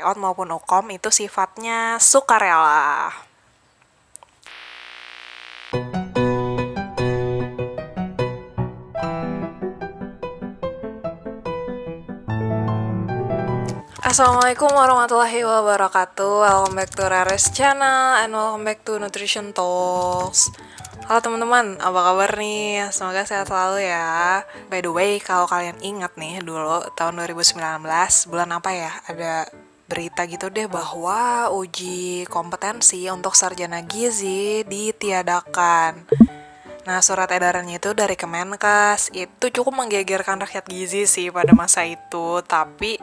tryout maupun ukom itu sifatnya sukarela. Assalamualaikum warahmatullahi wabarakatuh. Welcome back to Rares Channel and welcome back to Nutrition Talks. Halo teman-teman, apa kabar nih? Semoga sehat selalu ya. By the way, kalau kalian ingat nih dulu tahun 2019, bulan apa ya? Ada berita gitu deh bahwa uji kompetensi untuk sarjana gizi ditiadakan. Nah, surat edarannya itu dari Kemenkes. Itu cukup menggegerkan rakyat gizi sih pada masa itu, tapi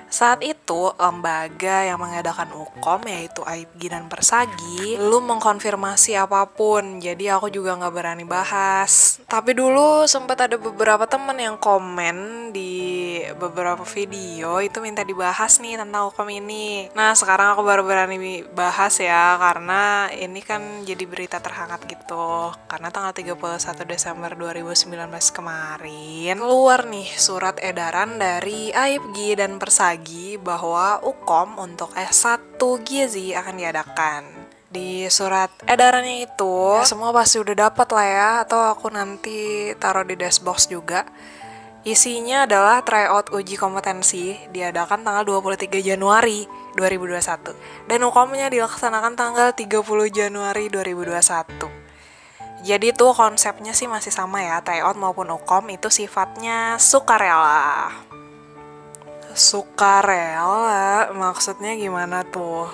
saat itu, lembaga yang mengadakan UKOM yaitu AIPGI dan Persagi belum mengkonfirmasi apapun, jadi aku juga nggak berani bahas. Tapi dulu sempat ada beberapa temen yang komen di beberapa video itu minta dibahas nih tentang UKOM ini. Nah, sekarang aku baru berani bahas ya, karena ini kan jadi berita terhangat gitu. Karena tanggal 31 Desember 2019 kemarin keluar nih surat edaran dari AIPGI dan Persagi bahwa UKOM untuk S1 Gizi akan diadakan. Di surat edarannya itu ya, semua pasti udah dapat lah ya, atau aku nanti taruh di dashbox juga. Isinya adalah tryout uji kompetensi diadakan tanggal 23 Januari 2021 dan UKOM-nya dilaksanakan tanggal 30 Januari 2021. Jadi tuh konsepnya sih masih sama ya, tryout maupun UKOM itu sifatnya sukarela. Sukarela maksudnya gimana tuh?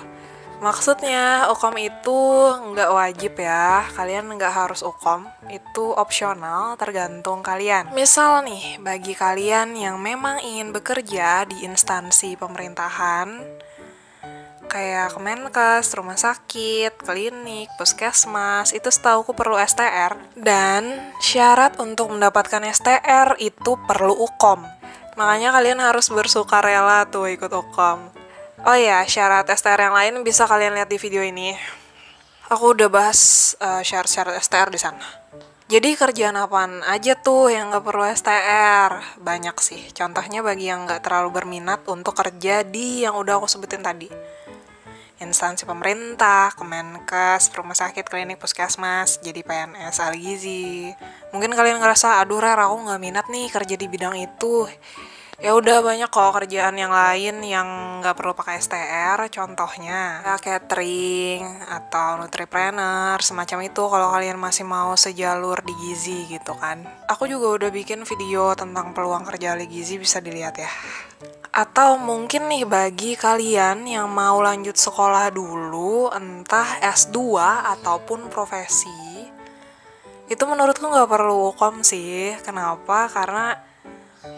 Maksudnya UKOM itu nggak wajib ya, kalian nggak harus UKOM, itu opsional tergantung kalian. Misal nih, bagi kalian yang memang ingin bekerja di instansi pemerintahan kayak Kemenkes, rumah sakit, klinik, puskesmas, itu setauku perlu STR. Dan syarat untuk mendapatkan STR itu perlu UKOM. Makanya kalian harus bersukarela tuh ikut UKOM. Oh ya, syarat STR yang lain bisa kalian lihat di video ini. Aku udah bahas syarat-syarat STR di sana. Jadi kerjaan apaan aja tuh yang gak perlu STR? Banyak sih. Contohnya bagi yang gak terlalu berminat untuk kerja di yang udah aku sebutin tadi. Instansi pemerintah, Kemenkes, rumah sakit, klinik, puskesmas, jadi PNS, ahli gizi. Mungkin kalian ngerasa, aduh Rer, aku nggak minat nih kerja di bidang itu. Ya udah, banyak kok kerjaan yang lain yang nggak perlu pakai STR. Contohnya ya, catering atau nutripreneur, semacam itu kalau kalian masih mau sejalur di gizi gitu kan. Aku juga udah bikin video tentang peluang kerja ahli gizi, bisa dilihat ya. Atau mungkin nih bagi kalian yang mau lanjut sekolah dulu, entah S2 ataupun profesi, itu menurutku nggak perlu UKOM sih. Kenapa? Karena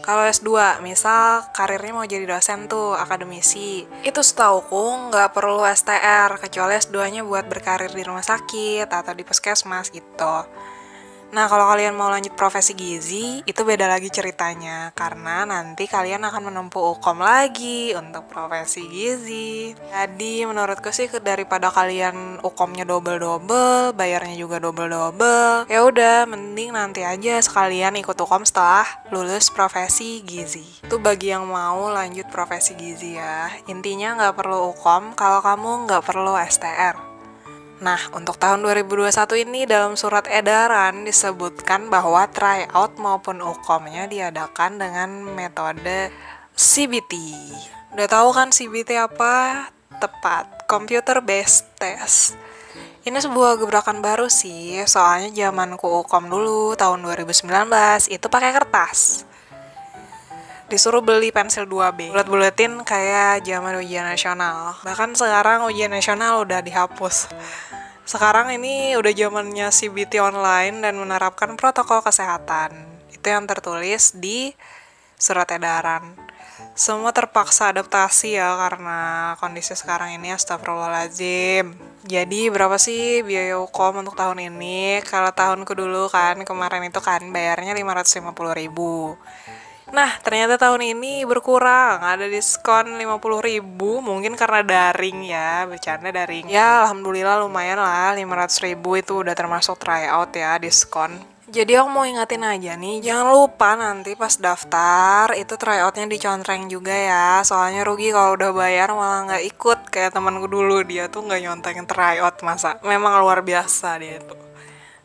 kalau S2, misal karirnya mau jadi dosen tuh, akademisi, itu setauku nggak perlu STR, kecuali S2-nya buat berkarir di rumah sakit atau di puskesmas gitu. Nah, kalau kalian mau lanjut profesi gizi, itu beda lagi ceritanya. Karena nanti kalian akan menempuh UKOM lagi untuk profesi gizi. Jadi, menurutku sih daripada kalian UKOM-nya double-double, bayarnya juga double-double, ya udah, mending nanti aja sekalian ikut UKOM setelah lulus profesi gizi. Itu bagi yang mau lanjut profesi gizi ya. Intinya nggak perlu UKOM kalau kamu nggak perlu STR. Nah, untuk tahun 2021 ini dalam surat edaran disebutkan bahwa tryout maupun UKOM-nya diadakan dengan metode CBT. Udah tahu kan CBT apa? Tepat, Computer Based Test. Ini sebuah gebrakan baru sih, soalnya zamanku UKOM dulu tahun 2019 itu pakai kertas. Disuruh beli pensil 2B, bulet-buletin kayak zaman ujian nasional. Bahkan sekarang ujian nasional udah dihapus. Sekarang ini udah zamannya CBT online dan menerapkan protokol kesehatan. Itu yang tertulis di surat edaran. Semua terpaksa adaptasi ya karena kondisi sekarang ini, astagfirullahaladzim. Jadi berapa sih biaya UKOM untuk tahun ini? Kalau tahunku dulu kan, kemarin itu kan bayarnya 550.000. Nah, ternyata tahun ini berkurang, ada diskon 50.000, mungkin karena daring ya, bercanda daring. Ya, alhamdulillah lumayan lah, 500.000 itu udah termasuk tryout ya, diskon. Jadi aku mau ingatin aja nih, jangan lupa nanti pas daftar itu tryoutnya dicontreng juga ya. Soalnya rugi kalau udah bayar malah nggak ikut kayak temanku dulu, dia tuh nggak nyonteng tryout, masa memang luar biasa dia tuh.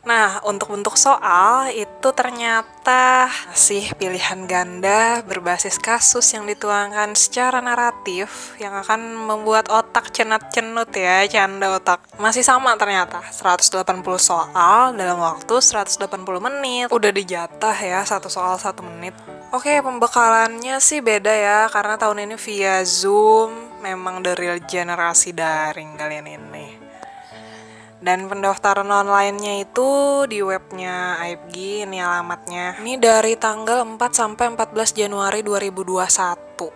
Nah, untuk bentuk soal itu ternyata masih pilihan ganda berbasis kasus yang dituangkan secara naratif yang akan membuat otak cenat-cenut ya, canda otak. Masih sama ternyata, 180 soal dalam waktu 180 menit. Udah dijatah ya, satu soal 1 menit. Oke, pembekalannya sih beda ya, karena tahun ini via Zoom, memang the real generasi daring kalian ini. Dan pendaftaran online-nya itu di webnya AIPGI, ini alamatnya. Ini dari tanggal 4 sampai 14 Januari 2021.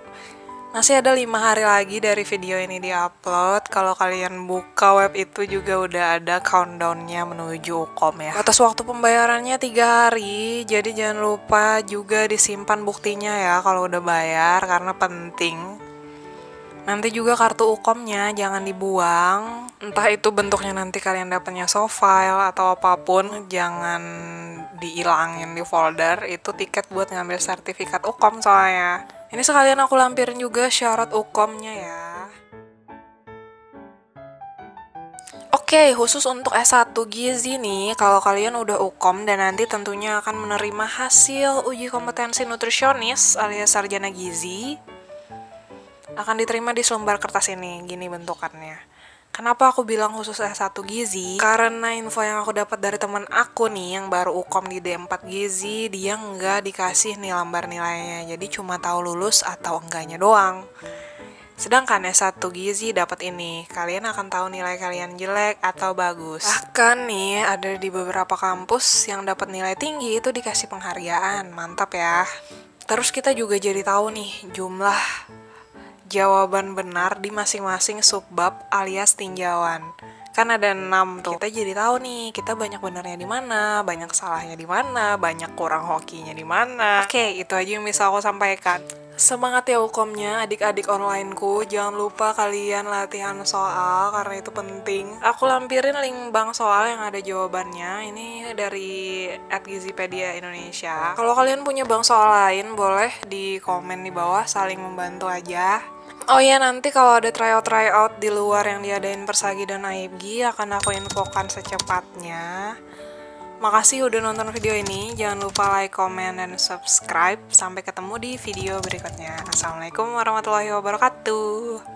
Masih ada 5 hari lagi dari video ini diupload. Kalau kalian buka web itu juga udah ada countdown-nya menuju UKOM ya. Batas waktu pembayarannya 3 hari, jadi jangan lupa juga disimpan buktinya ya kalau udah bayar, karena penting. Nanti juga kartu UKOM-nya jangan dibuang. Entah itu bentuknya nanti kalian dapatnya soft file atau apapun, jangan diilangin di folder. Itu tiket buat ngambil sertifikat UKOM soalnya. Ini sekalian aku lampirin juga syarat UKOM-nya ya. Oke, khusus untuk S1 Gizi nih, kalau kalian udah UKOM dan nanti tentunya akan menerima hasil uji kompetensi nutrisionis alias sarjana gizi, akan diterima di selembar kertas ini, gini bentukannya. Kenapa aku bilang khusus S1 Gizi? Karena info yang aku dapat dari teman aku nih yang baru UKOM di D4 Gizi, dia nggak dikasih nih lembar nilainya, jadi cuma tahu lulus atau enggaknya doang. Sedangkan S1 Gizi dapat ini, kalian akan tahu nilai kalian jelek atau bagus. Bahkan nih ada di beberapa kampus yang dapat nilai tinggi itu dikasih penghargaan, mantap ya. Terus kita juga jadi tahu nih jumlah jawaban benar di masing-masing subbab alias tinjauan. Kan ada 6 tuh. Kita jadi tahu nih, kita banyak benernya di mana, banyak salahnya di mana, banyak kurang hokinya di mana. Oke, itu aja yang bisa aku sampaikan. Semangat ya UKOM-nya, adik-adik onlineku. Jangan lupa kalian latihan soal karena itu penting. Aku lampirin link bank soal yang ada jawabannya. Ini dari @gizipedia Indonesia. Kalau kalian punya bank soal lain, boleh di komen di bawah, saling membantu aja. Oh iya, nanti kalau ada tryout di luar yang diadain Persagi dan AIPGI akan aku infokan secepatnya. Makasih udah nonton video ini. Jangan lupa like, comment, dan subscribe. Sampai ketemu di video berikutnya. Assalamualaikum warahmatullahi wabarakatuh.